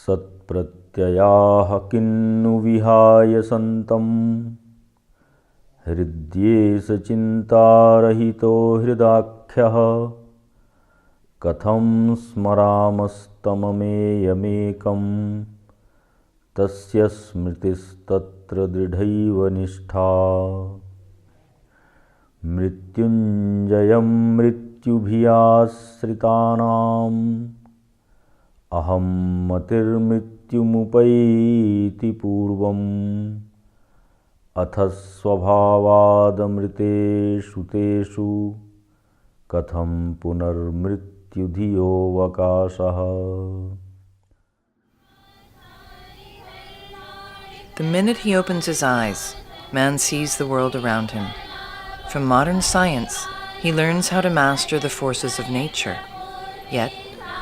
सत्प्रत्ययाः किन्नु विहाय सन्तं हृद्येष चिन्तारहितो हृदाख्यः कथं स्मरामस्तममेयमेकं तस्य स्मृतिस्तत्र दृढैव निष्ठा मृत्युञ्जयं मृत्युभियाश्रितानाम् अहं मतिर्मृत्युमुपैति पूर्वम् अथ स्वभावादमृतेषु तेषु कथं पुनर्मृत्युधियोऽवकाशः. The minute he opens his eyes, man sees the world around him. From modern science, he learns how to master the forces of nature. Yet,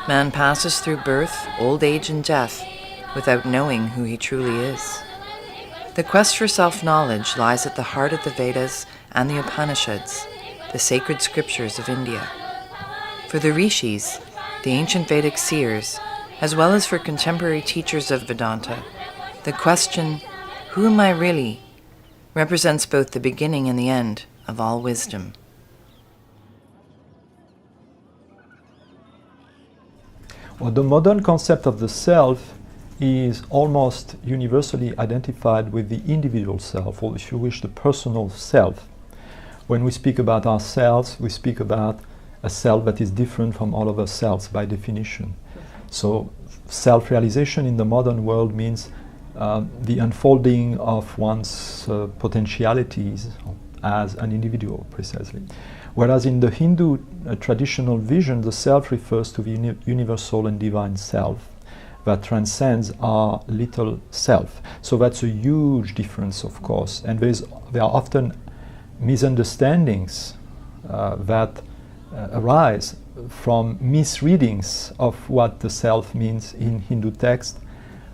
man passes through birth, old age, and death without knowing who he truly is. The quest for self-knowledge lies at the heart of the Vedas and the Upanishads, the sacred scriptures of India. For the rishis, the ancient Vedic seers, as well as for contemporary teachers of Vedanta, the question, "Who am I really?" represents both the beginning and the end of all wisdom. Well, the modern concept of the self is almost universally identified with the individual self, or if you wish, the personal self. When we speak about ourselves, we speak about a self that is different from all other selves by definition. So self-realization in the modern world means the unfolding of one's potentialities as an individual, precisely. Whereas in the Hindu traditional vision, the self refers to the universal and divine self that transcends our little self. So that's a huge difference, of course, and there are often misunderstandings that arise from misreadings of what the self means in Hindu text.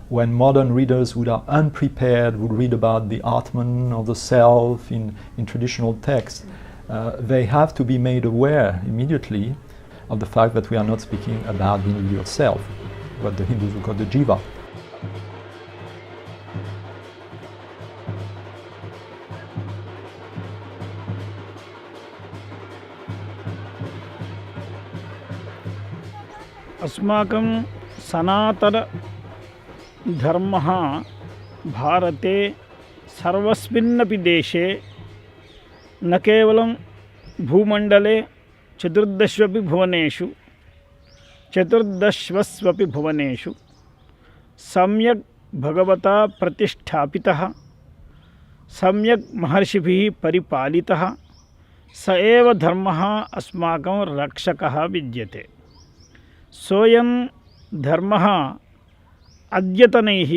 When modern readers who are unprepared would read about the Atman or the self in traditional text, they have to be made aware immediately of the fact that we are not speaking about the individual self, what the Hindus would call the jiva. अस्माकं सनातन धर्मः भारते सर्वस्मिन्नपि देशे न केवलं भूमण्डले चतुर्दशस्वपि भुवनेषु सम्यक् भगवता प्रतिष्ठापितः, सम्यक् महर्षिभिः परिपालितः स एव धर्मः अस्माकं रक्षकः विद्यते. सोऽयं धर्मः अद्यतनैः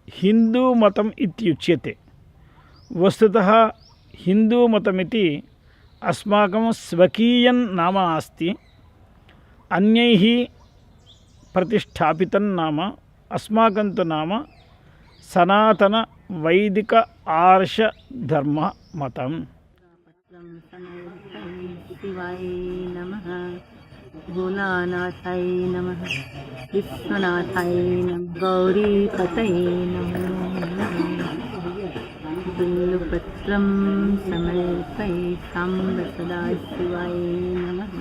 हिन्दूमतम् इत्युच्यते. वस्तुतः हिन्दूमतमिति अस्माकं स्वकीयं नाम अस्ति. अन्यैः प्रतिष्ठापितं नाम अस्माकं तु नाम सनातन वैदिक आर्ष धर्म मतम्. शिवाय नमः, भोलानाथाय नमः, विश्वनाथाय नमः, गौरीपतये नमः. बिल्वपत्रं समर्पयितं सदाशिवाय नमः.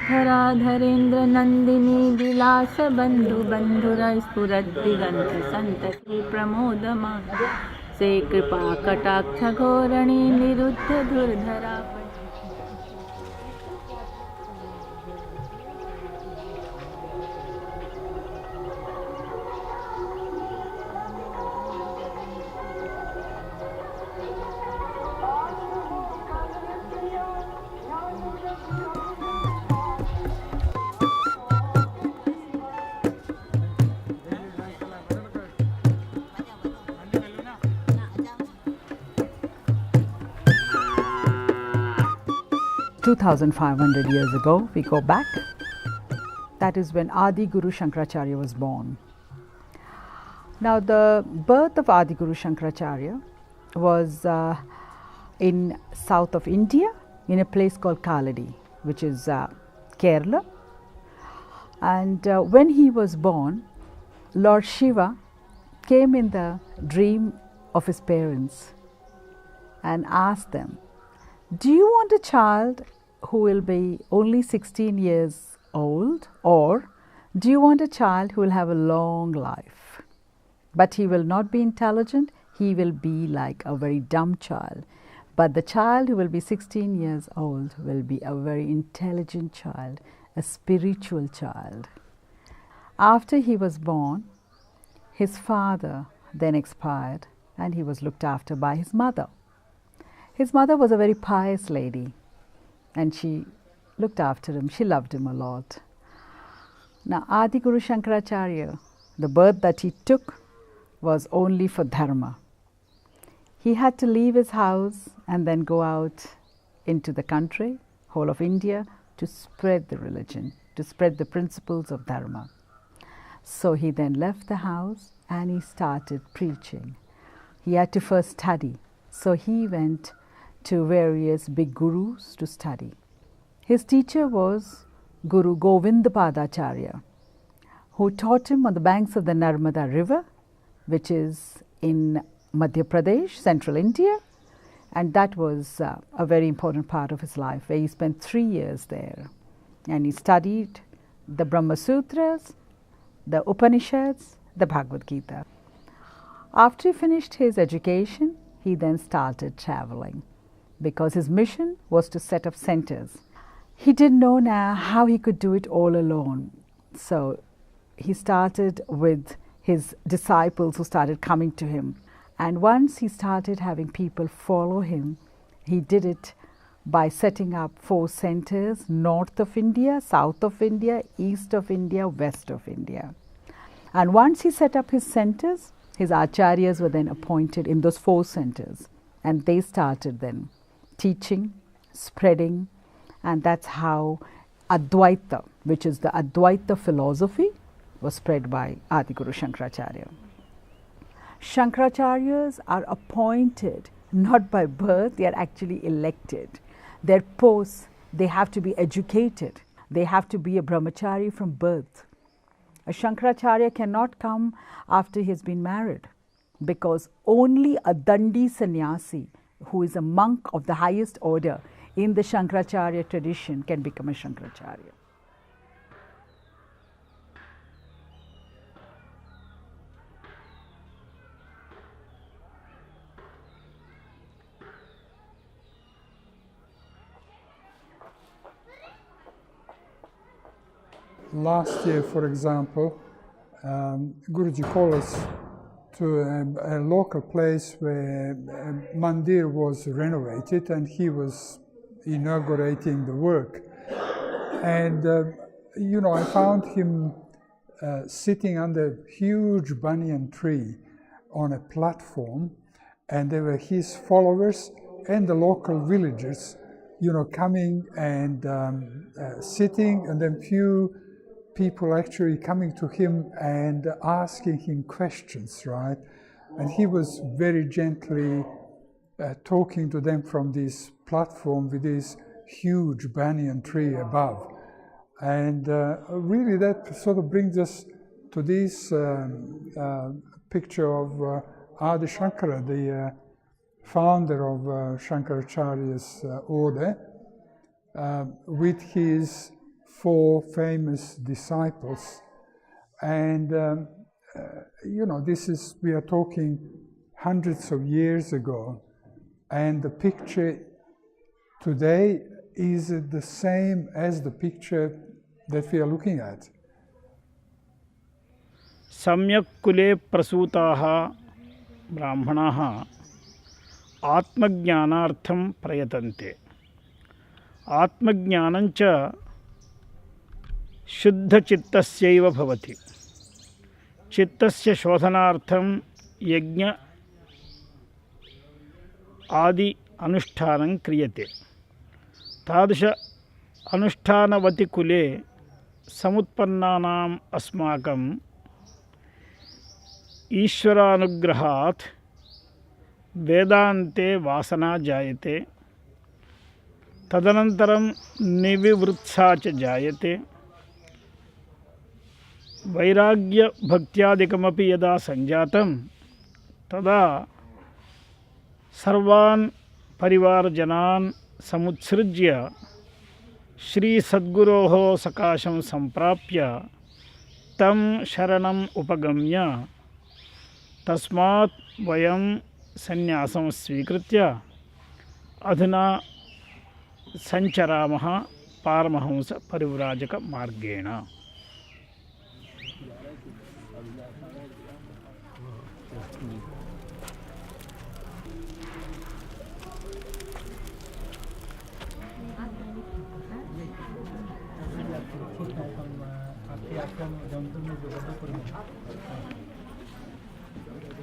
धराधरेन्द्र नन्दिनी विलास बन्धु बन्धुर स्फुरद्दिगन्त सन्तति प्रमोदमान से कृपा कटाक्ष घोरणी निरुद्ध धुर्धरा. 2,500 years ago, we go back. That is when Adi Guru Shankaracharya was born. Now, the birth of Adi Guru Shankaracharya was in south of India, in a place called Kaladi, which is Kerala. And when he was born, Lord Shiva came in the dream of his parents and asked them, do you want a child who will be only 16 years old, or do you want a child who will have a long life? But he will not be intelligent, he will be like a very dumb child. But the child who will be 16 years old will be a very intelligent child, a spiritual child. After he was born, his father then expired and he was looked after by his mother. His mother was a very pious lady and she looked after him, she loved him a lot. Now Adi Guru Shankaracharya, the birth that he took was only for dharma. He had to leave his house and then go out into the country, whole of India, to spread the religion, to spread the principles of dharma. So he then left the house and he started preaching. He had to first study. So he went to various big gurus to study. His teacher was Guru Govindapadacharya, who taught him on the banks of the Narmada river, which is in Madhya Pradesh, central India, and that was a very important part of his life, where he spent 3 years there. And he studied the Brahma Sutras, the Upanishads, the Bhagavad Gita. After he finished his education, he then started traveling because his mission was to set up centers. He didn't know now how he could do it all alone. So he started with his disciples who started coming to him. And once he started having people follow him, he did it by setting up 4 centers, north of India, south of India, east of India, west of India. And once he set up his centers, his acharyas were then appointed in those 4 centers. And they started then teaching, spreading, and that's how Advaita, which is the Advaita philosophy, was spread by Adi Guru Shankaracharya. Shankaracharyas are appointed not by birth, they are actually elected. Their posts, they have to be educated. They have to be a brahmachari from birth. A Shankaracharya cannot come after he has been married, because only a Dandi sannyasi, who is a monk of the highest order in the Shankaracharya tradition, can become a Shankaracharya. Last year, for example, Guruji called us to a local place where a mandir was renovated and he was inaugurating the work. And, I found him sitting under a huge banyan tree on a platform, and there were his followers and the local villagers, coming and sitting, and then few people actually coming to him and asking him questions, right? And he was very gently talking to them from this platform with this huge banyan tree above. And really that sort of brings us to this picture of Adi Shankara, the founder of Shankaracharya's order, with his 4 famous disciples. And we are talking hundreds of years ago, and the picture today is the same as the picture that we are looking at. Samyak kule prasutaha brahmanaha atmajnanartham prayatante. Atmajnanancha शुद्ध चित्तस्यैव भवति. चित्तस्य शोधनार्थं यज्ञ आदि अनुष्ठानं क्रियते. तादृश अनुष्ठानवति कुले समुत्पन्नानाम् अस्माकं ईश्वरानुग्रहात् वेदान्ते वासना जायते. तदनन्तरं निविवृत्सा च जायते. वैराग्यभक्त्यादिकमपि यदा सञ्जातं तदा सर्वान् परिवारजनान् समुत्सृज्य श्रीसद्गुरोः सकाशं सम्प्राप्य तं शरणम् उपगम्य तस्मात् वयं सन्यासं स्वीकृत्य अधुना सञ्चरामः पारमहंस परिव्राजक मार्गेण।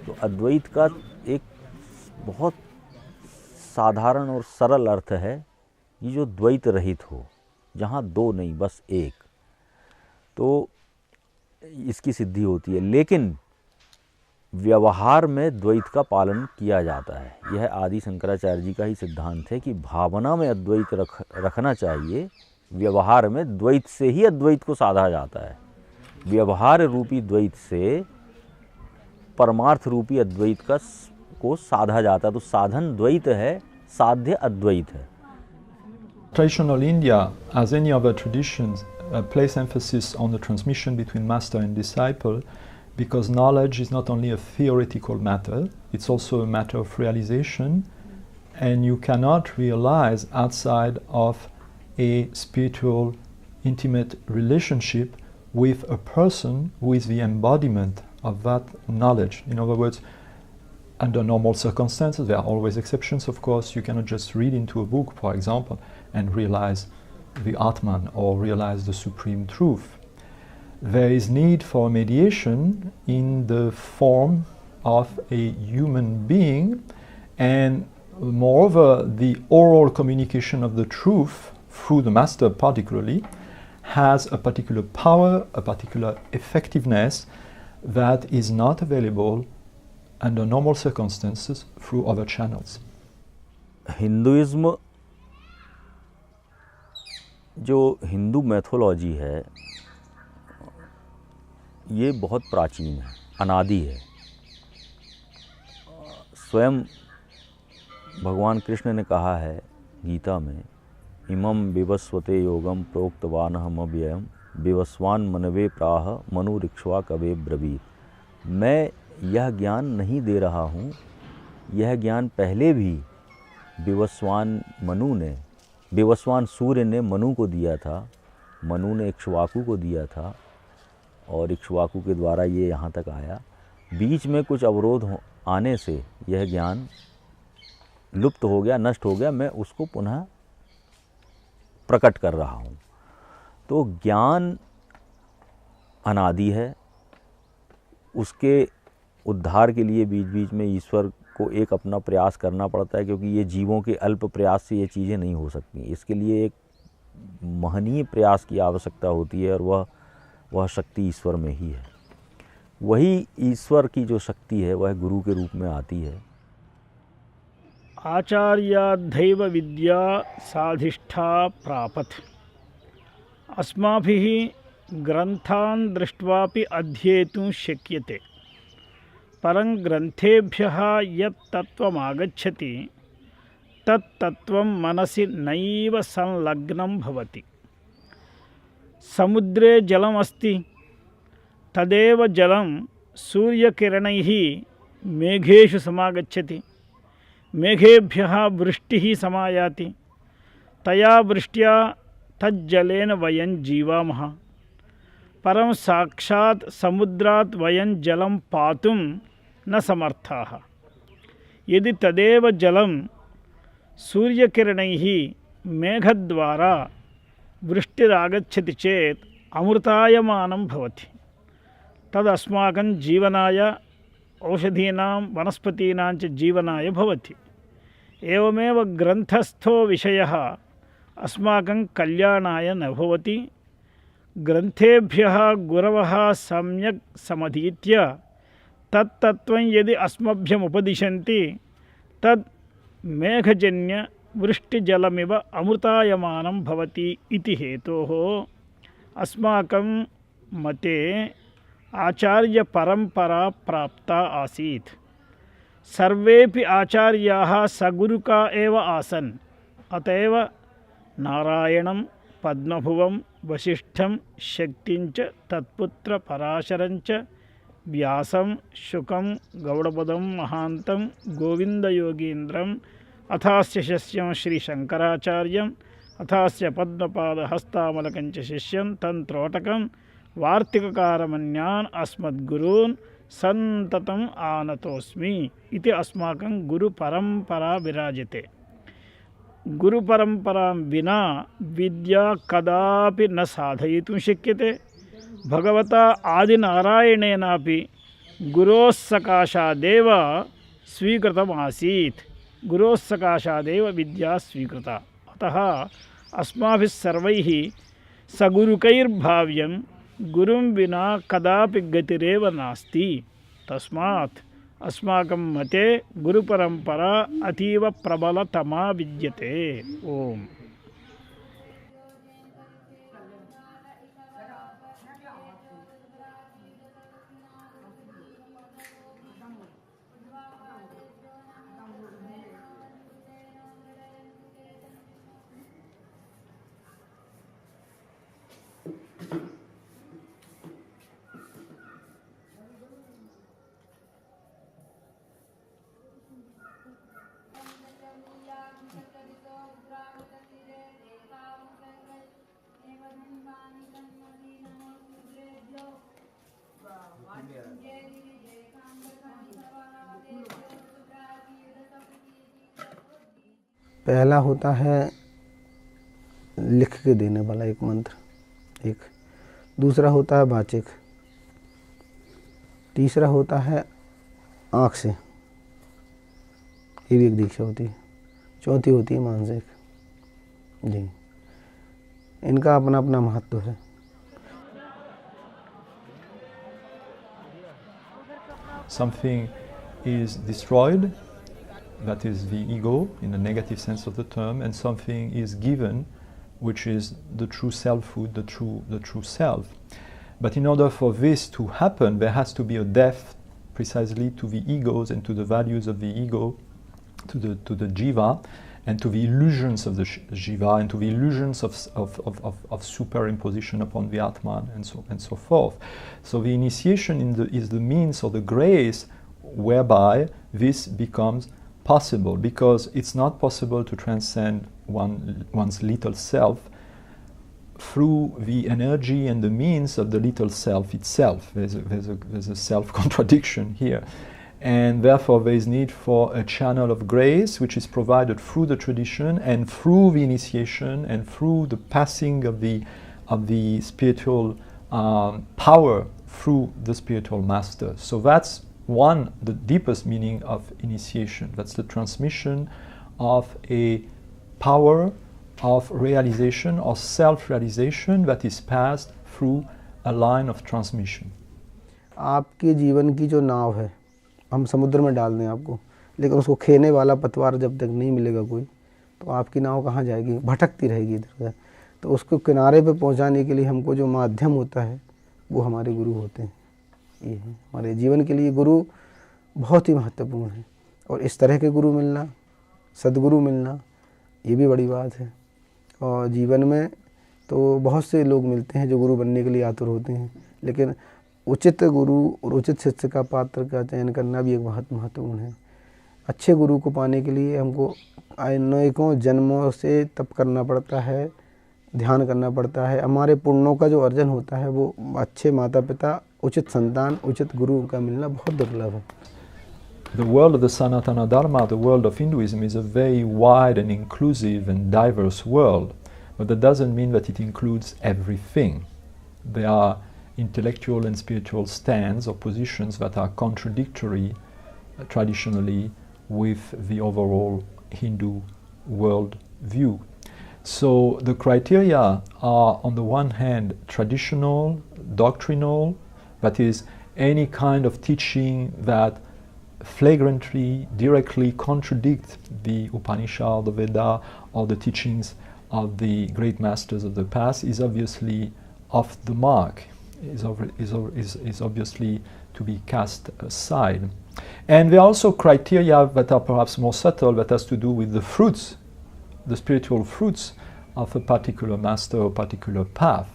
तो अद्वैत का एक बहुत साधारण और सरल अर्थ है कि जो द्वैत रहित हो, जहाँ दो नहीं बस एक, तो इसकी सिद्धि होती है। लेकिन व्यवहार में द्वैत का पालन किया जाता है। यह आदि शंकराचार्य जी का ही सिद्धांत है कि भावना में अद्वैत रखना चाहिए, व्यवहार में द्वैत से ही अद्वैत को साधा जाता है। व्यवहार रूपी द्वैत से परमार्थ रूपी अद्वैत को साधा जाता है। तो साधन द्वैत है, साध्य अद्वैत है। Traditional India, as any other traditions, place emphasis on the transmission between master and disciple, because knowledge is not only a theoretical matter, it's also a matter of realization, and you cannot realize outside of a spiritual, intimate relationship with a person who is the embodiment of that knowledge. In other words, under normal circumstances, there are always exceptions, of course. You cannot just read into a book, for example, and realize the Atman or realize the supreme truth. There is need for mediation in the form of a human being, and moreover, the oral communication of the truth through the master particularly has a particular power, a particular effectiveness that is not available under normal circumstances through other channels. Hinduism, जो Hindu mythology है, ये बहुत प्राचीन है, अनादि है। स्वयं भगवान कृष्ण ने कहा है गीता में, इमं विवस्वते योगम प्रोक्तवानहमव्ययम विवस्वान मनवे प्राह मनुरिक्ष्वा कवे ब्रवीत। मैं यह ज्ञान नहीं दे रहा हूँ, यह ज्ञान पहले भी विवस्वान सूर्य ने मनु को दिया था, मनु ने इक्ष्वाकु को दिया था, और इक्ष्वाकु के द्वारा ये यहाँ तक आया। बीच में कुछ अवरोध आने से यह ज्ञान लुप्त हो गया, नष्ट हो गया, मैं उसको पुनः प्रकट कर रहा हूँ। तो ज्ञान अनादि है, उसके उद्धार के लिए बीच बीच में ईश्वर को एक अपना प्रयास करना पड़ता है, क्योंकि ये जीवों के अल्प प्रयास से ये चीज़ें नहीं हो सकती। इसके लिए एक महनीय प्रयास की आवश्यकता होती है, और वह शक्ति ईश्वर में ही है। वही ईश्वर की जो शक्ति है वह गुरु के रूप में आती है। आचार्याद्धैव विद्या साधिष्ठा प्रापत्। अस्माभिः ग्रन्थान् दृष्ट्वापि अध्येतुं शक्यते, परं ग्रन्थेभ्यः यत् तत्त्वमागच्छति तत् तत्त्वं मनसि नैव संलग्नं भवति। समुद्रे जलमस्ति, तदेव जलं सूर्यकिरणैः मेघेषु समागच्छति, मेघेभ्यः वृष्टिः समायाति, तया वृष्ट्या तज्जलेन वयं जीवामः, परं साक्षात् समुद्रात् वयं जलं पातुं न समर्थाः। यदि तदेव जलं सूर्यकिरणैः मेघद्वारा वृष्टिरागच्छति चेत् अमृतायमानं भवति। तदस्माकं जीवनाय, औषधीनां वनस्पतीनां च जीवनाय भवति। एवमेव ग्रन्थस्थो विषयः अस्माकं कल्याणाय न भवति। ग्रन्थेभ्यः गुरवः सम्यक् समधीत्य तत्तत्त्वं यदि अस्मभ्यमुपदिशन्ति तद् मेघजन्य वृष्टिजलमिव अमृतायमानं भवति इति हेतोः अस्माकं मते आचार्य परंपरा प्राप्ता आसीत्। सर्वेपि आचार्याः सगुरुका एव आसन्। अतएव नारायणं, पद्मभुवं, वसिष्ठं, शक्तिञ्च तत्पुत्र पराशरञ्च, व्यासं, शुकं, गौडपदं, महान्तं, गोविन्दयोगीन्द्रम्, अथास्य शिष्यं श्रीशङ्कराचार्यम्, अथास्य पद्मपादहस्तामलकञ्च शिष्यं तन्त्रोटकं वार्तिककारमन्यान् अस्मद्गुरून् सन्ततम् आनतोऽस्मि इति अस्माकं गुरुपरम्परा विराजते। गुरुपरम्परां विना विद्या कदापि न साधयितुं शक्यते। भगवता आदिनारायणेनापि गुरोः सकाशादेव स्वीकृतमासीत्। गुरोः सकाशादेव विद्या स्वीकृता। अतः अस्माभिः सर्वैः सगुरुकैर्भाव्यं। गुरुं विना कदापि गतिरेव नास्ति। तस्मात् अस्माकं मते गुरुपरम्परा अतीव प्रबलतमा विद्यते। ओम। पहला होता है लिख के देने वाला एक मंत्र, एक दूसरा होता है वाचिक, तीसरा होता है आँख से, ये भी एक दीक्षा होती है, चौथी होती है मानसिक। जी, इनका अपना अपना महत्व है। Something is destroyed, that is the ego in the negative sense of the term, and something is given, which is the true selfhood, the true self. But in order for this to happen, there has to be a death precisely to the egos and to the values of the ego, to the jiva, and to the illusions of the jiva, and to the illusions of superimposition upon the atman, and so forth. So the initiation is the means or the grace whereby this becomes possible, because it's not possible to transcend one's little self through the energy and the means of the little self itself. There's a self-contradiction here. And therefore there is need for a channel of grace which is provided through the tradition and through the initiation and through the passing of the spiritual power through the spiritual master. So that's the deepest meaning of initiation. That's the transmission of a power of realization or self-realization that is passed through a line of transmission. आपके जीवन की जो नाव है, हम समुद्र में डाल दें आपको, लेकिन उसको खेने वाला पतवार जब तक नहीं मिलेगा कोई, तो आपकी नाव कहाँ जाएगी? भटकती रहेगी इधर उधर। तो उसको किनारे पे पहुँचाने के लिए हमको जो माध्यम होता है वो हमारे गुरु होते हैं। ये है हमारे जीवन के लिए गुरु बहुत ही महत्वपूर्ण है। और इस तरह के गुरु मिलना, सद्गुरु मिलना, ये भी बड़ी बात है। और जीवन में तो बहुत से लोग मिलते हैं जो गुरु बनने के लिए आतुर होते हैं, लेकिन उचित गुरु और उचित शिष्य का पात्र का चयन करना भी एक बहुत महत्वपूर्ण है। अच्छे गुरु को पाने के लिए हमको अनेकों जन्मों से तप करना पड़ता है, ध्यान करना पड़ता है। हमारे पुण्यों का जो अर्जन होता है वो अच्छे माता पिता, उचित संतान, उचित गुरु का मिलना बहुत दुर्लभ है। The world of the Sanatana Dharma, the world of Hinduism, is a very wide and inclusive and diverse world, but that doesn't mean that it includes everything. There are intellectual and spiritual stands or positions that are contradictory traditionally with the overall Hindu world view. So the criteria are, on the one hand, traditional, doctrinal, that is, any kind of teaching that flagrantly, directly contradict the Upanishad, the Veda, or the teachings of the great masters of the past is obviously off the mark. is obviously to be cast aside. And there are also criteria that are perhaps more subtle, that has to do with the fruits, the spiritual fruits of a particular master or particular path.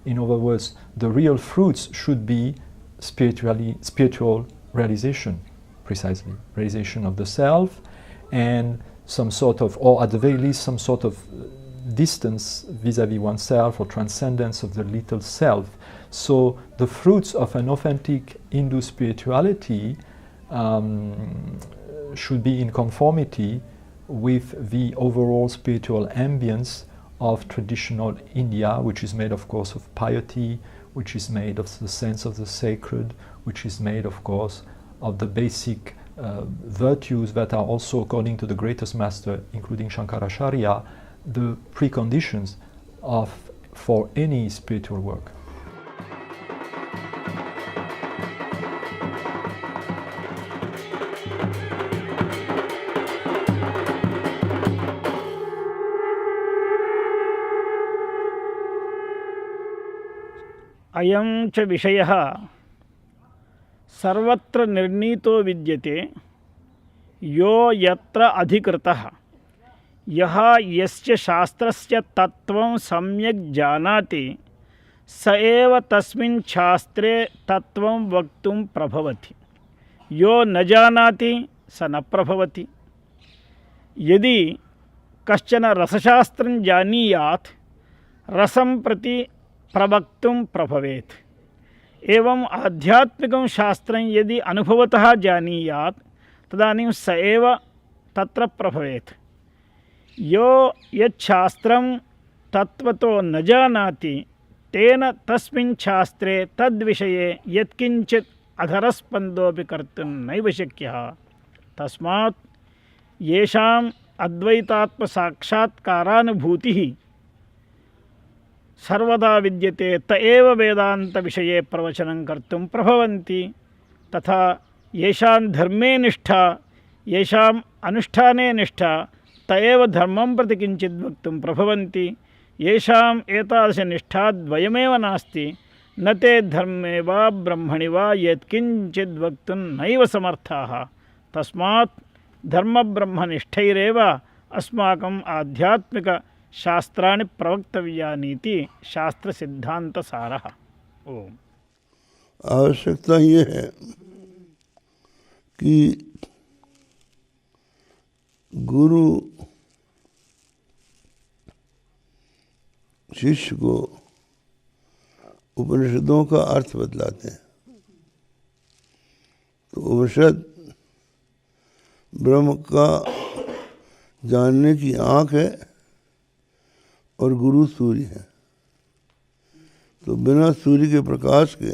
In other words, the real fruits should be spiritual realization, precisely, realization of the self, and some sort of, or at the very least, some sort of distance vis-à-vis oneself, or transcendence of the little self. So the fruits of an authentic Hindu spirituality should be in conformity with the overall spiritual ambience of traditional India, which is made, of course, of piety, which is made of the sense of the sacred, which is made, of course, of the basic virtues that are also, according to the greatest master, including Shankaracharya, the preconditions for any spiritual work. अयं च विषयः सर्वत्र निर्णीतो विद्यते यो यत्र अधिकृतः यः यस्य शास्त्रस्य तत्त्वं सम्यक् जानाति स एव तस्मिन् शास्त्रे तत्त्वं वक्तुं प्रभवति यो न जानाति स न प्रभवति। यदि कश्चन रसशास्त्रं जानीयात् रसं प्रति प्रवक्तुं प्रभवेत्। एवं आध्यात्मिकं शास्त्रं यदि अनुभवतः जानीयात् तदानीं स एव तत्र प्रभवेत्। यो यच्छास्त्रं तत्त्वतो न जानाति तेन तस्मिन् शास्त्रे तद्विषये यत्किञ्चित् अधरस्पन्दोऽपि कर्तुं नैव शक्यः। तस्मात् येषाम् अद्वैतात्मसाक्षात्कारानुभूतिः सर्वदा विद्यते त एव वेदान्तविषये प्रवचनं कर्तुं प्रभवन्ति। तथा येषां धर्मे निष्ठा, येषाम् अनुष्ठाने निष्ठा त एव धर्मं प्रति किञ्चित् वक्तुं प्रभवन्ति। येषाम् एतादृशनिष्ठा द्वयमेव नास्ति न ते धर्मे वा ब्रह्मणि वा यत्किञ्चित् वक्तुं नैव समर्थाः। तस्मात् धर्मब्रह्मनिष्ठैरेव अस्माकम् आध्यात्मिकशास्त्राणि प्रवक्तव्यानीति शास्त्रसिद्धान्तसारः। ओम। आवश्यकता ये है कि गुरु शिष्य को उपनिषदों का अर्थ बतलाते हैं। तो उपनिषद ब्रह्म का जानने की आँख है और गुरु सूर्य है। तो बिना सूर्य के प्रकाश के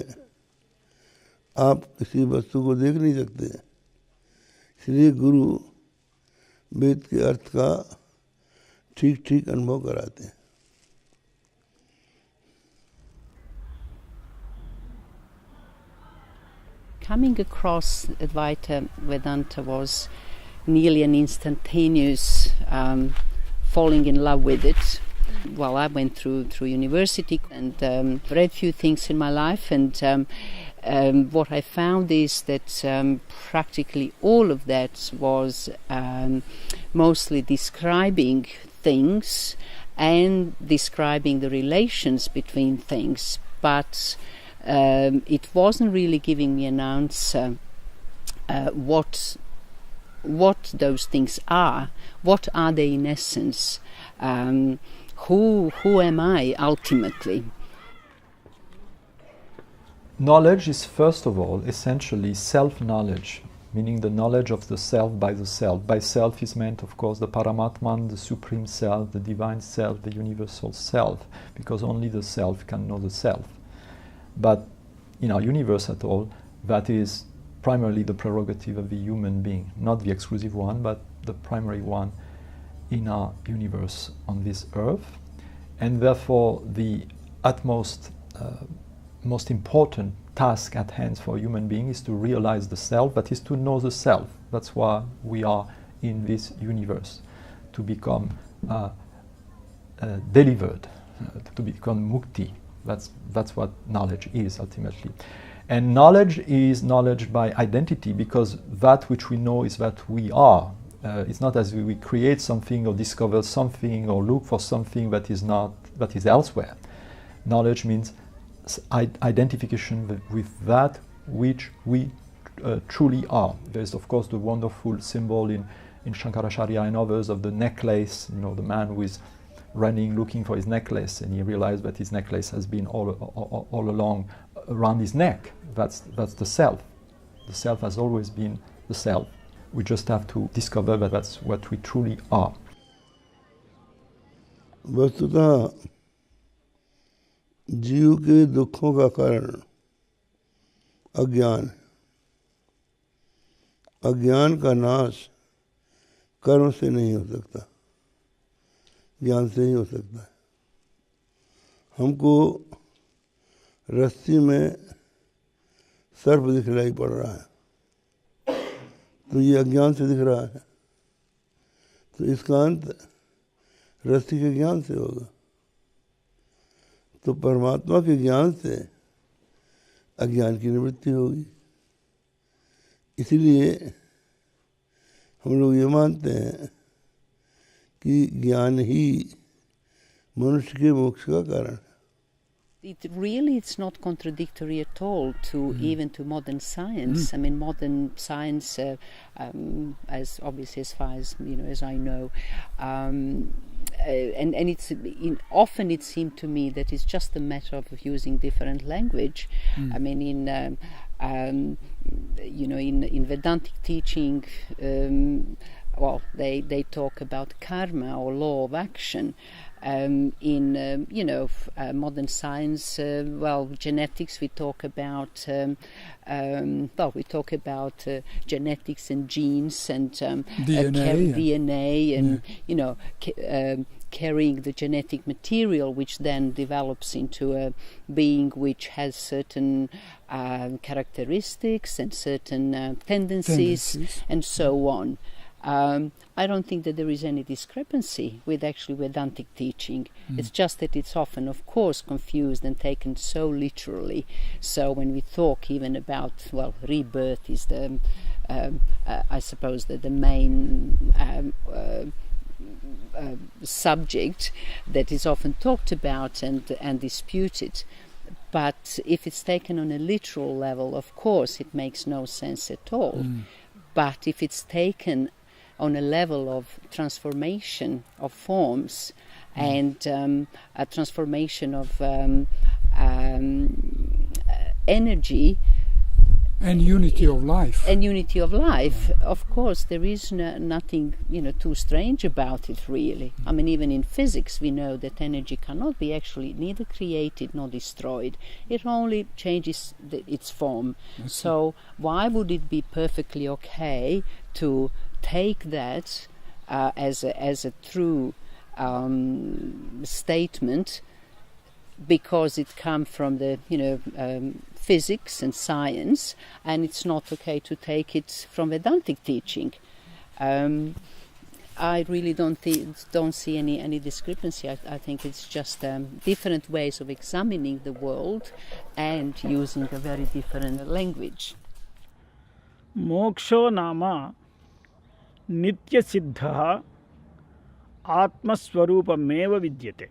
आप किसी वस्तु को देख नहीं सकते। इसलिए गुरु वेद के अर्थ का ठीक ठीक अनुभव कराते हैं। Coming across Advaita Vedanta was nearly an instantaneous falling in love with it. Well, I went through university and read a few things in my life, and what I found is that practically all of that was mostly describing things and describing the relations between things, but it wasn't really giving me an answer what those things are. What are they in essence? Who am I ultimately? Knowledge is, first of all, essentially self-knowledge, meaning the knowledge of the self by the self. By self is meant, of course, the Paramatman, the Supreme Self, the Divine Self, the Universal Self, because only the self can know the self. But in our universe at all, that is primarily the prerogative of the human being, not the exclusive one, but the primary one in our universe on this earth. And therefore the utmost, most important task at hand for a human being is to realize the self, that is to know the self. That's why we are in this universe, to become delivered, to become mukti, That's what knowledge is ultimately. And knowledge is knowledge by identity, because that which we know is that we are. It's not as we create something or discover something or look for something that is elsewhere. Knowledge means identification with that which we truly are. There's of course the wonderful symbol in Shankaracharya and others of the necklace, the man who is running looking for his necklace, and he realized that his necklace has been all along around his neck. That's the self. The self has always been the self. We just have to discover that that's what we truly are. वस्तुतः जीव के दुखों का कारण अज्ञान। अज्ञान का नाश कर्म से नहीं हो सकता, ज्ञान से ही हो सकता है। हमको रस्सी में सर्प दिखलाई पड़ रहा है, तो ये अज्ञान से दिख रहा है, तो इसका अंत रस्सी के ज्ञान से होगा। तो परमात्मा के ज्ञान से अज्ञान की निवृत्ति होगी। इसीलिए हम लोग ये मानते हैं कि ज्ञान ही मनुष्य के मोक्ष का कारण है। It's not contradictory at all to even to modern science. I mean, modern science, as obviously as far as as I know, and it's often it seemed to me that it's just a matter of using different language. I mean, in Vedantic teaching, well, they talk about karma or law of action. In modern science, genetics, we talk about genetics and genes and DNA and carrying the genetic material, which then develops into a being which has certain characteristics and certain tendencies and so on. I don't think that there is any discrepancy with actually Vedantic teaching. It's just that it's often, of course, confused and taken so literally. So when we talk even about, rebirth is the, I suppose, that the main subject that is often talked about and disputed. But if it's taken on a literal level, of course, it makes no sense at all. But if it's taken on a level of transformation of forms and a transformation of energy and unity of life. Of course, there is nothing too strange about it, really. I mean, even in physics we know that energy cannot be actually neither created nor destroyed. It only changes its form. So why would it be perfectly okay to take that as a true statement because it comes from the physics and science, and it's not okay to take it from Vedantic teaching? I really don't see any discrepancy. I think it's just different ways of examining the world and using a very different language. मोक्षो नाम नित्यसिद्धः आत्मस्वरूपमेव विद्यते।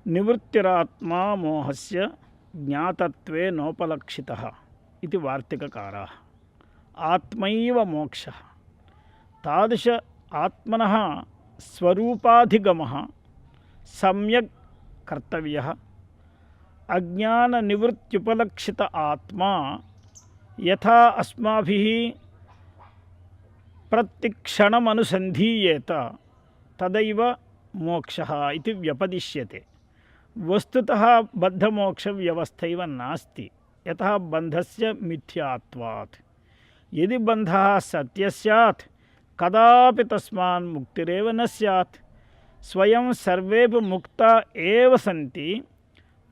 निवृत्तिरात्मा मोहस्य ज्ञातत्वे नोपलक्षितः इति वार्तिककाराः। आत्मैव मोक्षः। तादृश आत्मनः स्वरूपाधिगमः सम्यक् कर्तव्यः। अज्ञाननिवृत्त्युपलक्षित आत्मा यथा अस्माभिः प्रतिक्षणमनुसन्धीयेत तदैव मोक्षः इति व्यपदिश्यते। वस्तुतः बद्धमोक्षव्यवस्थैव नास्ति, यतः बन्धस्य मिथ्यात्वात्। यदि बन्धः सत्यः स्यात् कदापि तस्मात् मुक्तिरेव न स्यात्। स्वयं सर्वेपि मुक्ता एव सन्ति,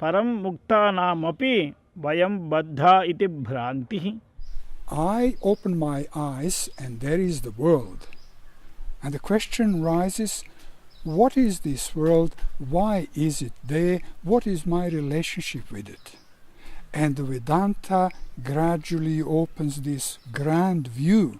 परं मुक्तानामपि वयं बद्धा इति भ्रान्तिः। I open my eyes and there is the world. And the question rises, what is this world? Why is it there? What is my relationship with it? And the Vedanta gradually opens this grand view,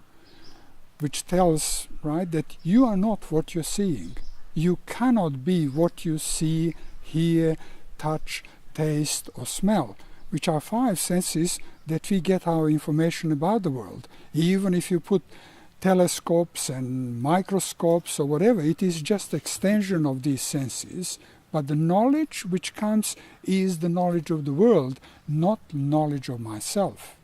which tells, right, that you are not what you're seeing. You cannot be what you see, hear, touch, taste, or smell, which are 5 senses that we get our information about the world. Even if you put telescopes and microscopes or whatever, it is just extension of these senses. But the knowledge which comes is the knowledge of the world, not knowledge of myself.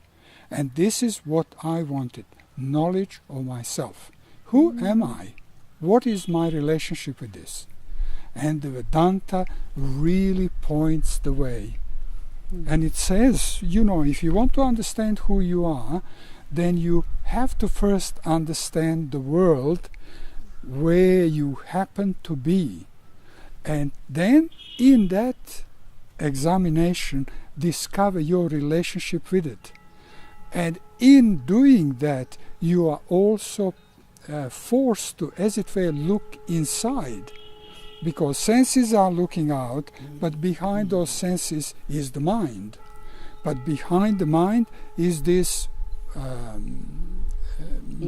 And this is what I wanted, knowledge of myself. Who am I? What is my relationship with this? And the Vedanta really points the way. And it says, you know, if you want to understand who you are, then you have to first understand the world where you happen to be. And then in that examination, discover your relationship with it. And in doing that, you are also forced to, as it were, look inside. Because senses are looking out, but behind those senses is the mind. But behind the mind is this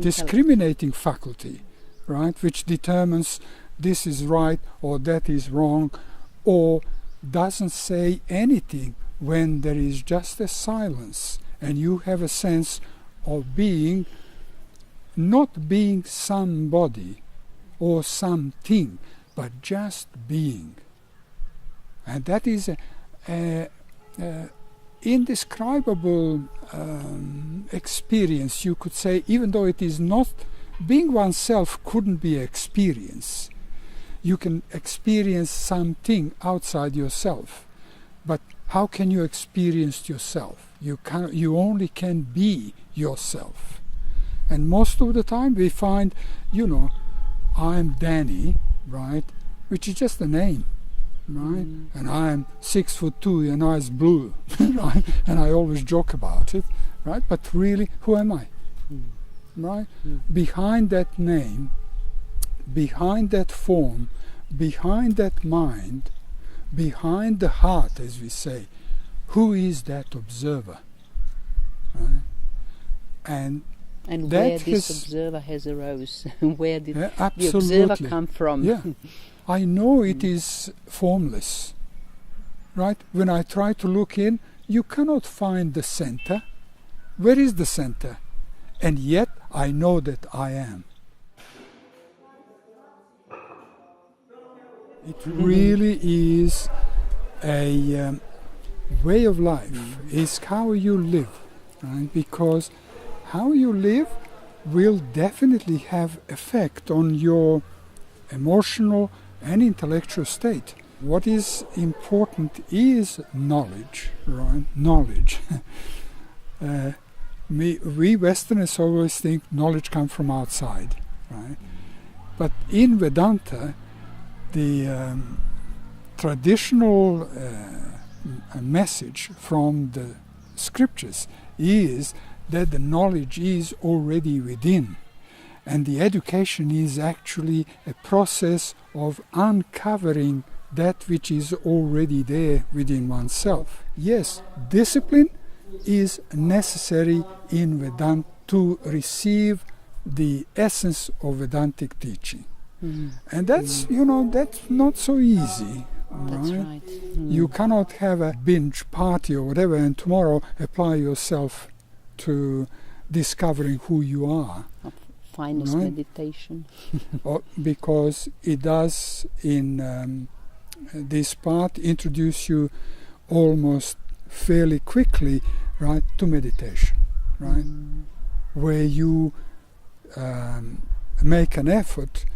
discriminating faculty, right, which determines this is right or that is wrong, or doesn't say anything when there is just a silence and you have a sense of being, not being somebody or something, but just being. And that is a indescribable experience, you could say, even though it is not, being oneself couldn't be an experience. You can experience something outside yourself, but how can you experience yourself? You only can be yourself. And most of the time we find, you know, I'm Danny, right, which is just a name, right? And I'm 6'2" and eyes blue, right? And I always joke about it, right? But really, who am I? Right? Behind that name, behind that form, behind that mind, behind the heart, as we say, who is that observer? Right? And where this observer has arose, where did the observer come from? Yeah, I know it is formless, right? When I try to look in, you cannot find the center. Where is the center? And yet I know that I am. It really is a way of life. It's how you live, right? Because how you live will definitely have effect on your emotional and intellectual state. What is important is knowledge, right? Knowledge. We Westerners always think knowledge comes from outside, right? But in Vedanta, the traditional message from the scriptures is that the knowledge is already within, and the education is actually a process of uncovering that which is already there within oneself. Yes, discipline is necessary in Vedanta to receive the essence of Vedantic teaching. And that's, you know, that's not so easy. That's right. You cannot have a binge party or whatever and tomorrow apply yourself to discovering who you are. Finest meditation. Because it does, in this part, introduce you almost fairly quickly, right, to meditation, right, where you make an effort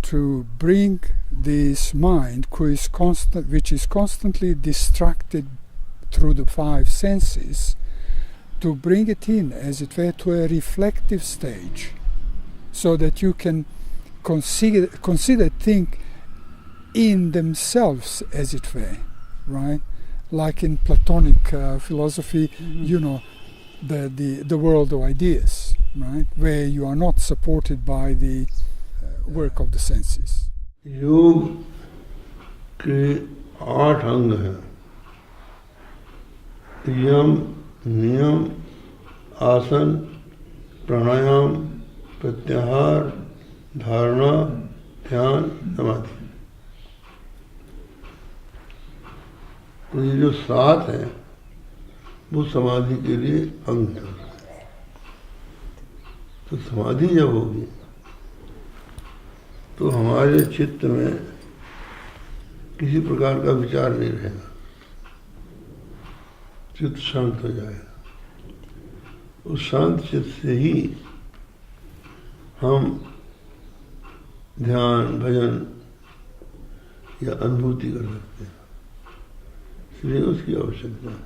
to bring this mind, which is constantly distracted through the 5 senses, to bring it in, as it were, to a reflective stage, so that you can consider things in themselves, as it were, right? Like in Platonic philosophy, you know, the world of ideas, right? Where you are not supported by the work of the senses. योग के 8 अंग हैं। यम, नियम, आसन, प्राणायाम, प्रत्याहार, धारणा, ध्यान, समाधि। तो ये जो 7 हैं वो समाधि के लिए अंग हैं। तो समाधि जब होगी तो हमारे चित्त में किसी प्रकार का विचार नहीं रहेगा, चित्त शांत हो जाएगा। उस शांत चित्त से ही हम ध्यान, भजन या अनुभूति कर सकते हैं, इसलिए उसकी आवश्यकता है।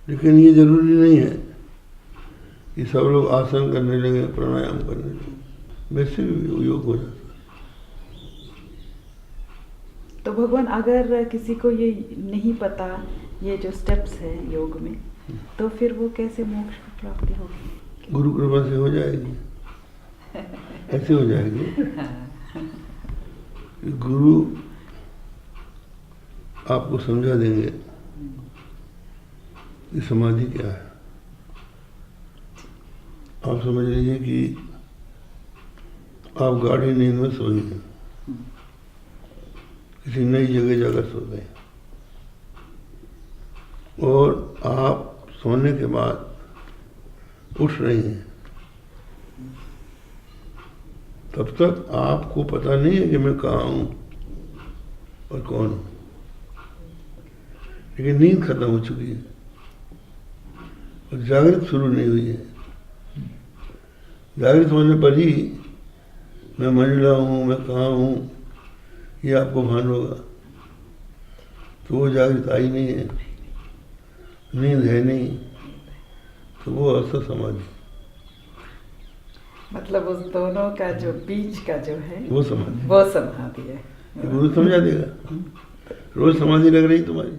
लेकिन ये जरूरी नहीं है कि सब लोग आसन करने लगे, प्राणायाम करने लगे, वैसे भी योग हो जाता है। तो भगवान, अगर किसी को ये नहीं पता ये जो स्टेप्स है योग में, तो फिर वो कैसे मोक्ष की प्राप्ति होगी? गुरु कृपा से हो जाएगी। ऐसे हो जाएगी। गुरु आपको समझा देंगे कि समाधि क्या है। आप समझ लीजिए कि आप गाढ़ी नींद में सोई हैं, किसी नई जगह जाकर सो गए, और आप सोने के बाद उठ रही हैं, तब तक आपको पता नहीं है कि मैं कहाँ हूँ और कौन हूँ, लेकिन नींद खत्म हो चुकी है और जागृत शुरू नहीं हुई है। जागृत होने पर ही मैं महिला हूँ, मैं कहाँ हूँ, ये आपको भान होगा। तो वो जागृत आई नहीं है, नींद है नहीं, तो वो अवस्था समाधि। मतलब उस दोनों का जो बीच का जो है वो समाधि, वो समाधि है। गुरु समझा देगा। रोज समाधि लग रही तुम्हारी।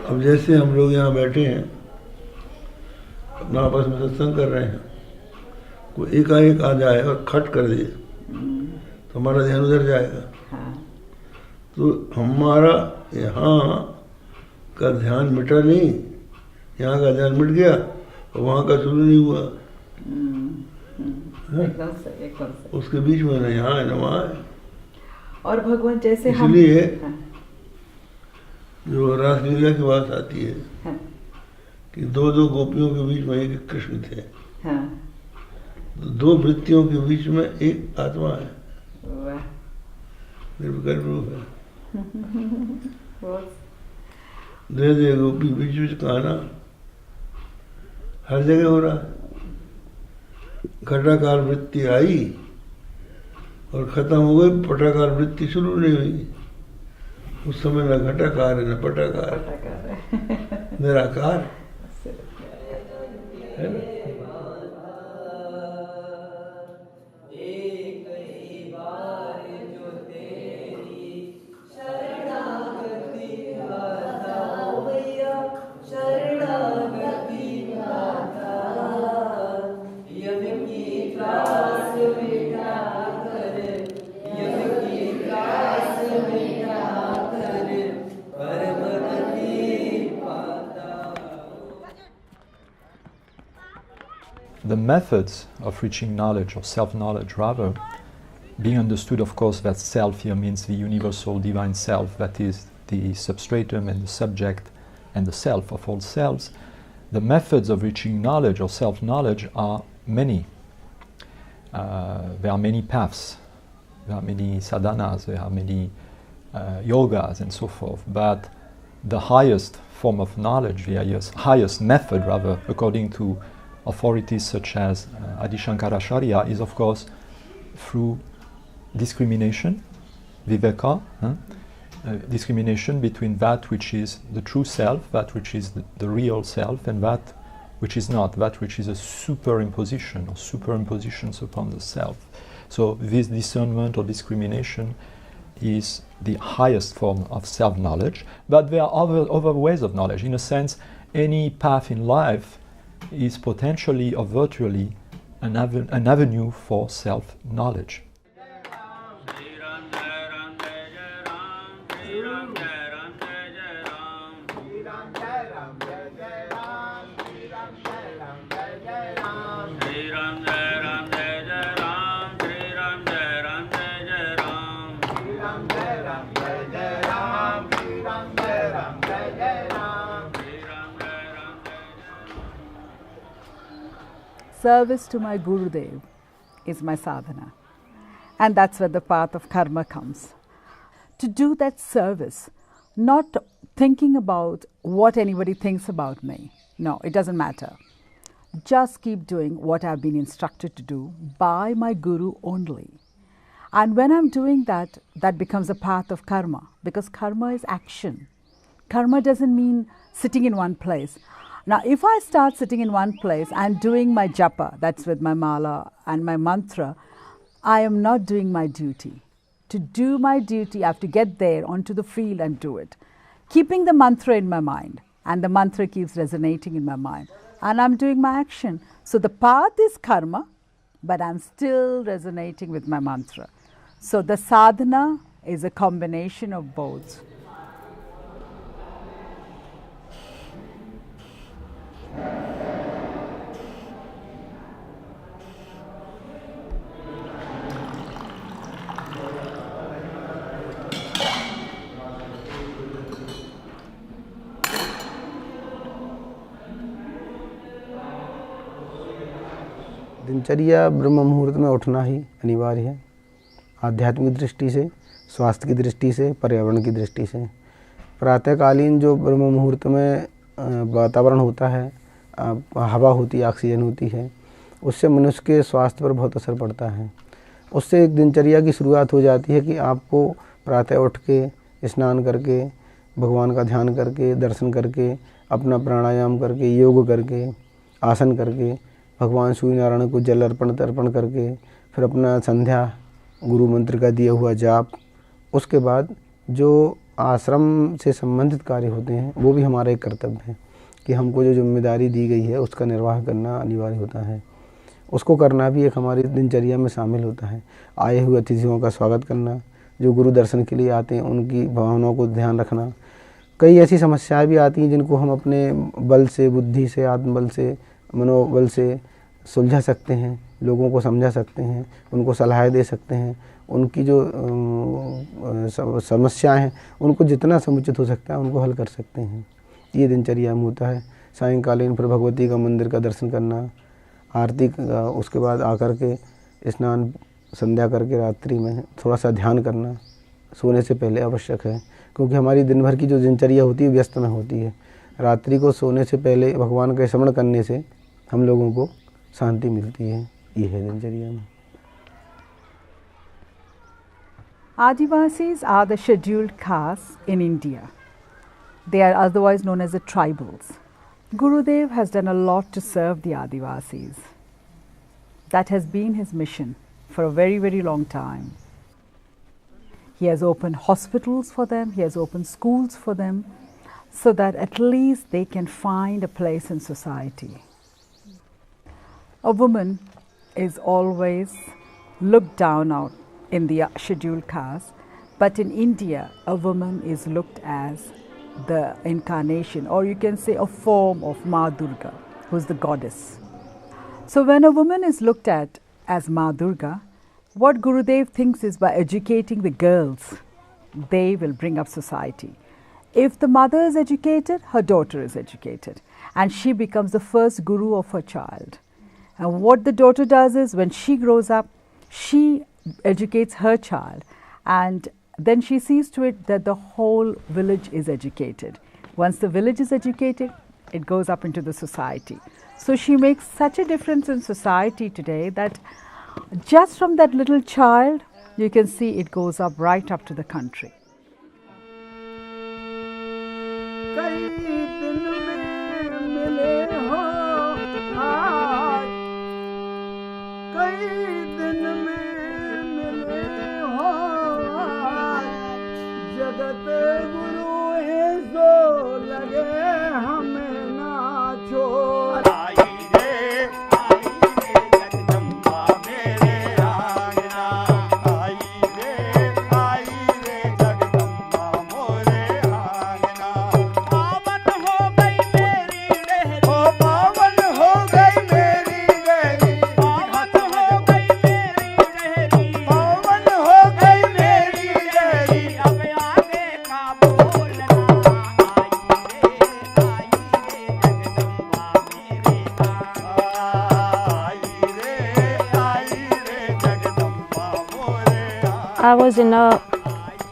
अब जैसे हम लोग यहाँ बैठे हैं, अपना आपस में सत्संग कर रहे हैं, कोई एकाएक आ जाए और खट कर दे तो हमारा ध्यान उधर जाएगा। तो हमारा यहाँ का ध्यान मिटा नहीं, यहाँ का ध्यान मिट गया और वहाँ का शुरू नहीं हुआ। उसके बीच में ना यहाँ है ना वहाँ है। और भगवान जैसे इसलिए जो रासलीला की बात आती है कि 2 गोपियों के बीच में एक कृष्ण थे, तो 2 वृत्तियों के बीच में एक आत्मा है, निर्विकल्प रूप है। दे गोपी बीच बीच कहना हर जगह हो रहा है। घटाकार वृत्ति आई और खत्म हो गई, पटाकार वृत्ति शुरू नहीं हुई। उस समय न घटाकार है न पटाकार, निराकार है ना। The methods of reaching knowledge, or self-knowledge rather, being understood, of course, that self here means the universal divine self, that is the substratum and the subject and the self of all selves. The methods of reaching knowledge or self-knowledge are many. There are many paths, there are many sadhanas, there are many yogas and so forth, but the highest form of knowledge, the highest method rather, according to authorities such as Adi Shankaracharya, is of course through discrimination, viveka, discrimination between that which is the true self, that which is the real self, and that which is not, that which is a superimposition or superimpositions upon the self. So this discernment or discrimination is the highest form of self-knowledge, but there are other ways of knowledge. In a sense, any path in life is potentially or virtually an avenue for self-knowledge. Service to my Gurudev is my sadhana, and that's where the path of karma comes. To do that service, not thinking about what anybody thinks about me. No, it doesn't matter. Just keep doing what I've been instructed to do by my Guru only. And when I'm doing that, that becomes a path of karma, because karma is action. Karma doesn't mean sitting in one place. Now, if I start sitting in one place and doing my japa, that's with my mala and my mantra, I am not doing my duty. To do my duty, I have to get there onto the field and do it. Keeping the mantra in my mind, and the mantra keeps resonating in my mind, and I'm doing my action. So the path is karma, but I'm still resonating with my mantra. So the sadhana is a combination of both. दिनचर्या ब्रह्म मुहूर्त में उठना ही अनिवार्य है, आध्यात्मिक दृष्टि से, स्वास्थ्य की दृष्टि से, पर्यावरण की दृष्टि से। प्रातःकालीन जो ब्रह्म मुहूर्त में वातावरण होता है, हवा होती है, ऑक्सीजन होती है, उससे मनुष्य के स्वास्थ्य पर बहुत असर पड़ता है। उससे एक दिनचर्या की शुरुआत हो जाती है कि आपको प्रातः उठ के स्नान करके, भगवान का ध्यान करके, दर्शन करके, अपना प्राणायाम करके, योग करके, आसन करके, भगवान सूर्य नारायण को जल अर्पण तर्पण करके, फिर अपना संध्या गुरु मंत्र का दिया हुआ जाप, उसके बाद जो आश्रम से संबंधित कार्य होते हैं वो भी हमारा एक कर्तव्य है कि हमको जो जिम्मेदारी दी गई है उसका निर्वाह करना अनिवार्य होता है। उसको करना भी एक हमारी दिनचर्या में शामिल होता है। आए हुए अतिथियों का स्वागत करना, जो गुरु दर्शन के लिए आते हैं उनकी भावनाओं को ध्यान रखना। कई ऐसी समस्याएं भी आती हैं जिनको हम अपने बल से, बुद्धि से, आत्मबल से, मनोबल से सुलझा सकते हैं, लोगों को समझा सकते हैं, उनको सलाह दे सकते हैं, उनकी जो समस्याएं हैं उनको जितना समुचित हो सकता है उनको हल कर सकते हैं। ये दिनचर्या में होता है। सायंकालीन फिर भगवती का मंदिर का दर्शन करना, आरती उसके बाद आकर के स्नान संध्या करके रात्रि में थोड़ा सा ध्यान करना सोने से पहले आवश्यक है, क्योंकि हमारी दिन भर की जो दिनचर्या होती है व्यस्त में होती है। रात्रि को सोने से पहले भगवान का स्मरण करने से हम लोगों को शांति मिलती है। ये है दिनचर्या में। Adivasis are the scheduled castes in India. They are otherwise known as the tribals. Gurudev has done a lot to serve the Adivasis. That has been his mission for a very, very long time. He has opened hospitals for them, he has opened schools for them, so that at least they can find a place in society. A woman is always looked down on in the scheduled caste, but in India, a woman is looked as the incarnation, or you can say a form of Ma Durga, who is the goddess. So when a woman is looked at as Ma Durga, what Gurudev thinks is by educating the girls, they will bring up society. If the mother is educated, her daughter is educated, and she becomes the first guru of her child. And what the daughter does is, when she grows up, she educates her child, and then she sees to it that the whole village is educated. Once the village is educated, it goes up into the society. So she makes such a difference in society today that just from that little child, you can see it goes up right up to the country. I was in a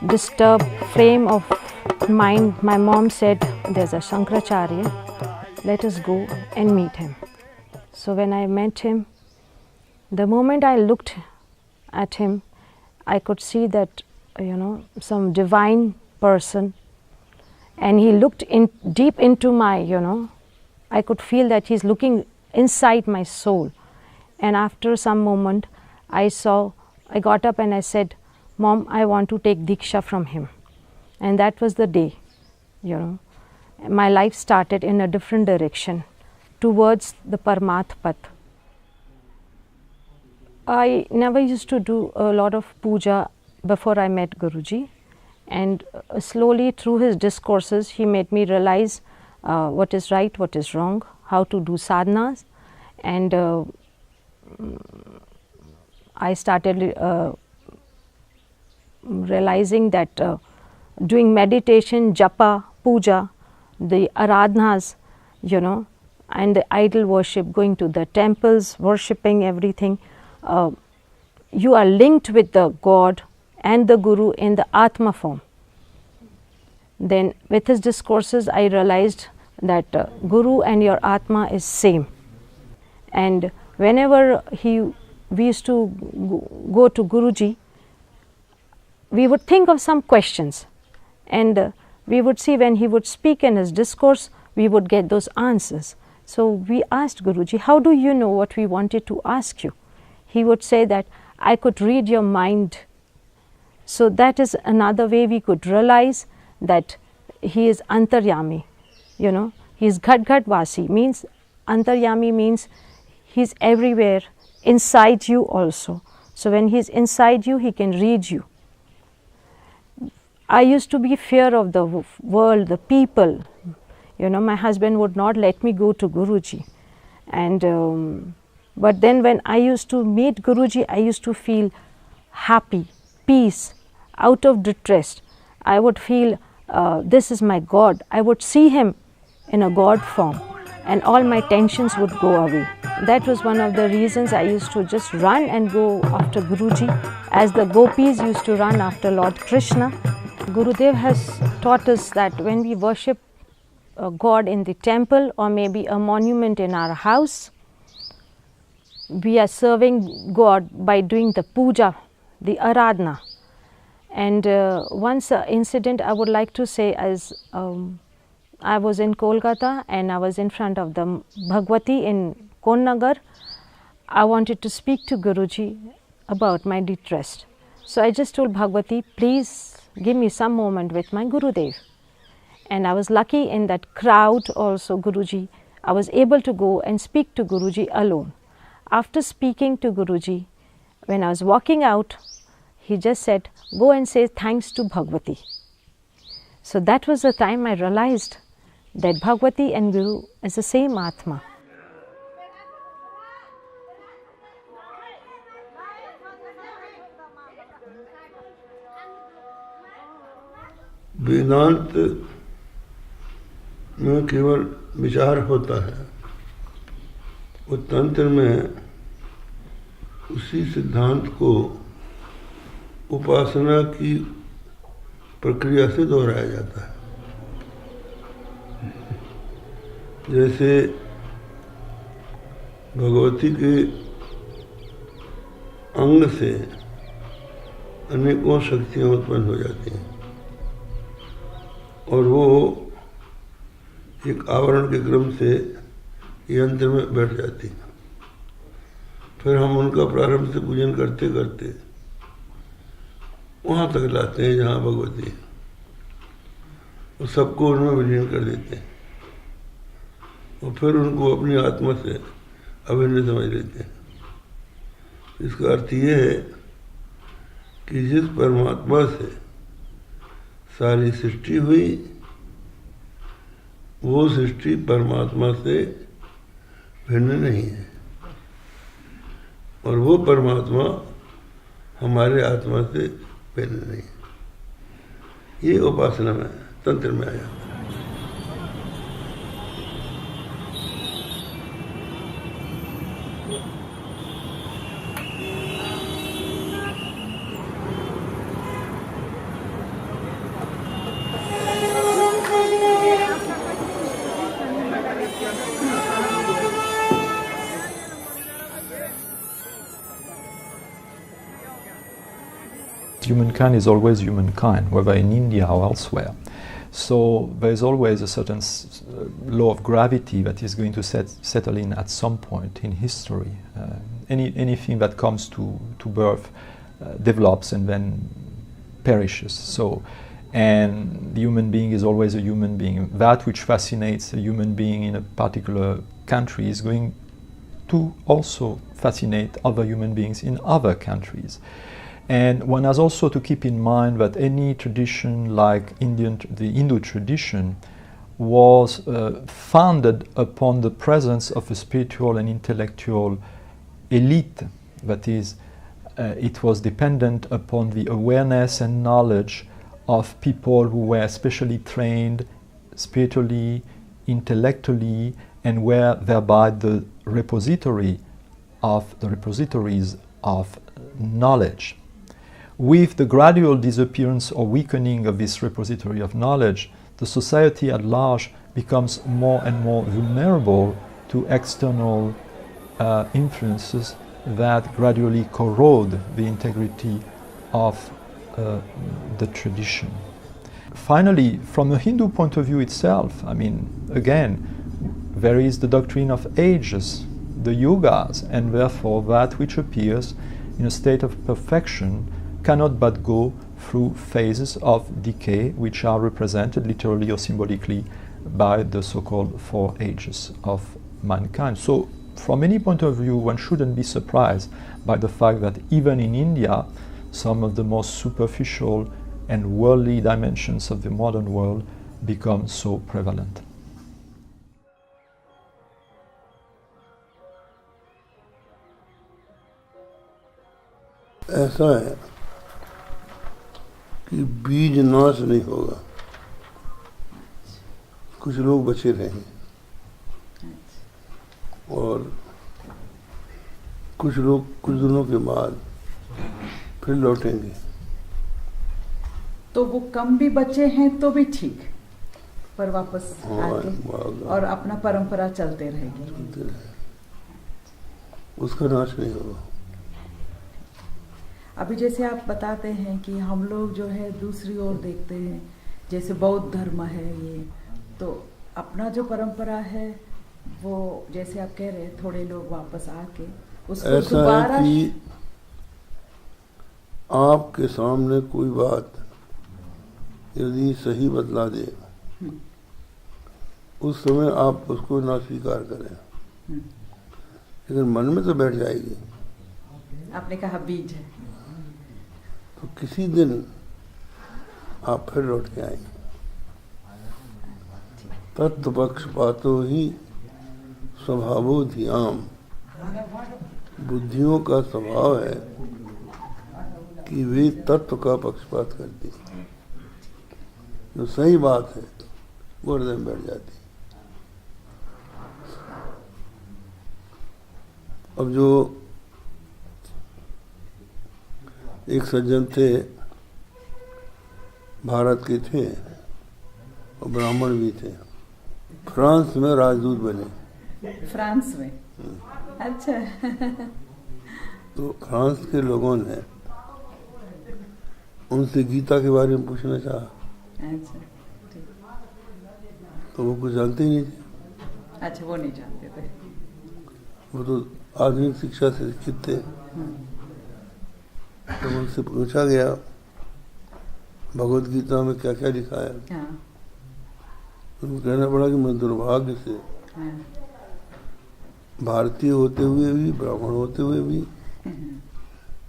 disturbed frame of mind, my mom said, there's a Shankaracharya, let us go and meet him. So when I met him, the moment I looked at him, I could see that, some divine person, and he looked deep into my, I could feel that he's looking inside my soul. And after some moment, I got up and I said, Mom, I want to take Diksha from him. And that was the day, my life started in a different direction towards the Parmat Path. I never used to do a lot of puja before I met Guruji, and slowly through his discourses he made me realize what is right, what is wrong, how to do sadhanas, and I started realizing that doing meditation, japa, puja, the aradhanas, and the idol worship, going to the temples, worshipping everything, you are linked with the God and the Guru in the Atma form. Then with his discourses I realized that Guru and your Atma is same. And whenever we used to go to Guruji, we would think of some questions, and we would see when he would speak in his discourse, we would get those answers. So we asked Guruji, how do you know what we wanted to ask you? He would say that, I could read your mind. So that is another way we could realize that he is Antaryami. He is Ghat Vasi, means Antaryami means he is everywhere, inside you also. So when he is inside you, he can read you. I used to be fear of the world, the people. My husband would not let me go to Guruji. And but then when I used to meet Guruji, I used to feel happy, peace, out of distress. I would feel this is my God. I would see him in a God form, and all my tensions would go away. That was one of the reasons I used to just run and go after Guruji, as the gopis used to run after Lord Krishna. Gurudev has taught us that when we worship God in the temple or maybe a monument in our house, we are serving God by doing the puja, the aradhana. And once incident I would like to say, as I was in Kolkata and I was in front of the Bhagwati in Konnagar. I wanted to speak to Guruji about my distress. So I just told Bhagwati, please give me some moment with my Gurudev. And I was lucky in that crowd also, Guruji. I was able to go and speak to Guruji alone. After speaking to Guruji, when I was walking out, he just said, go and say thanks to Bhagwati. So that was the time I realized that Bhagwati and Guru is the same Atma. वेदांत में केवल विचार होता है, वो तंत्र में उसी सिद्धांत को उपासना की प्रक्रिया से दोहराया जाता है। जैसे भगवती के अंग से अनेकों शक्तियाँ उत्पन्न हो जाती हैं और वो एक आवरण के क्रम से यंत्र में बैठ जाती हैं। फिर हम उनका प्रारंभ से पूजन करते करते वहाँ तक लाते हैं जहाँ भगवती है, और सबको उनमें विलीन कर देते हैं और फिर उनको अपनी आत्मा से अभिन्न समझ लेते हैं। इसका अर्थ ये है कि जिस परमात्मा से सारी सृष्टि हुई, वो सृष्टि परमात्मा से भिन्न नहीं है और वो परमात्मा हमारे आत्मा से भिन्न नहीं है। ये उपासना में तंत्र में आया। humankind is always humankind, whether in India or elsewhere. So there is always a certain law of gravity that is going to settle in at some point in history. Anything that comes to birth develops and then perishes. So, and the human being is always a human being. That which fascinates a human being in a particular country is going to also fascinate other human beings in other countries. And one has also to keep in mind that any tradition like the Hindu tradition was founded upon the presence of a spiritual and intellectual elite. That is, it was dependent upon the awareness and knowledge of people who were specially trained spiritually, intellectually, and were thereby the repositories of knowledge. With the gradual disappearance or weakening of this repository of knowledge, the society at large becomes more and more vulnerable to external influences that gradually corrode the integrity of the tradition. Finally, from a Hindu point of view itself, I mean, again, there is the doctrine of ages, the yugas, and therefore that which appears in a state of perfection cannot but go through phases of decay, which are represented literally or symbolically by the so-called 4 ages of mankind. So, from any point of view, one shouldn't be surprised by the fact that even in India, some of the most superficial and worldly dimensions of the modern world become so prevalent. ऐसा है कि बीज नाश नहीं होगा, कुछ लोग बचे रहेंगे और कुछ लोग कुछ दिनों के बाद फिर लौटेंगे। तो वो कम भी बचे हैं तो भी ठीक, पर वापस आके और अपना परंपरा चलते रहेगी, उसका नाश नहीं होगा। अभी जैसे आप बताते हैं कि हम लोग जो है दूसरी ओर देखते हैं, जैसे बौद्ध धर्म है ये, तो अपना जो परंपरा है वो जैसे आप कह रहे हैं थोड़े लोग वापस आके उसको ऐसा है कि आपके सामने कोई बात यदि सही बतला दे, उस समय आप उसको ना स्वीकार करें, लेकिन मन में तो बैठ जाएगी। आपने कहा बीज है, तो किसी दिन आप फिर लौट के आएंगे। तत्व पक्षपातो ही स्वभावो धियाम, बुद्धियों का स्वभाव है कि वे तत्व का पक्षपात करती, जो सही बात है वो हृदय में बैठ जाती। अब जो एक सज्जन थे, भारत के थे और ब्राह्मण भी थे, फ्रांस में राजदूत बने। फ्रांस में? अच्छा। तो फ्रांस के लोगों ने उनसे गीता के बारे में पूछना चाहा। अच्छा, तो वो कुछ जानते ही नहीं थे। अच्छा, वो नहीं जानते थे। वो तो आधुनिक शिक्षा से शिक्षित थे। तो उनसे पूछा गया भगवत गीता में क्या क्या लिखा है। उनको कहना पड़ा कि मैं दुर्भाग्य से भारतीय होते हुए भी, ब्राह्मण होते हुए भी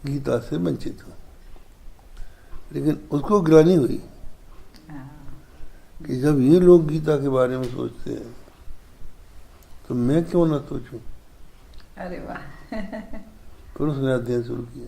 गीता से वंचित हूँ। लेकिन उसको ग्लानि हुई कि जब ये लोग गीता के बारे में सोचते हैं तो मैं क्यों ना सोचूं। अरे वाह। फिर उसने अध्ययन शुरू किया।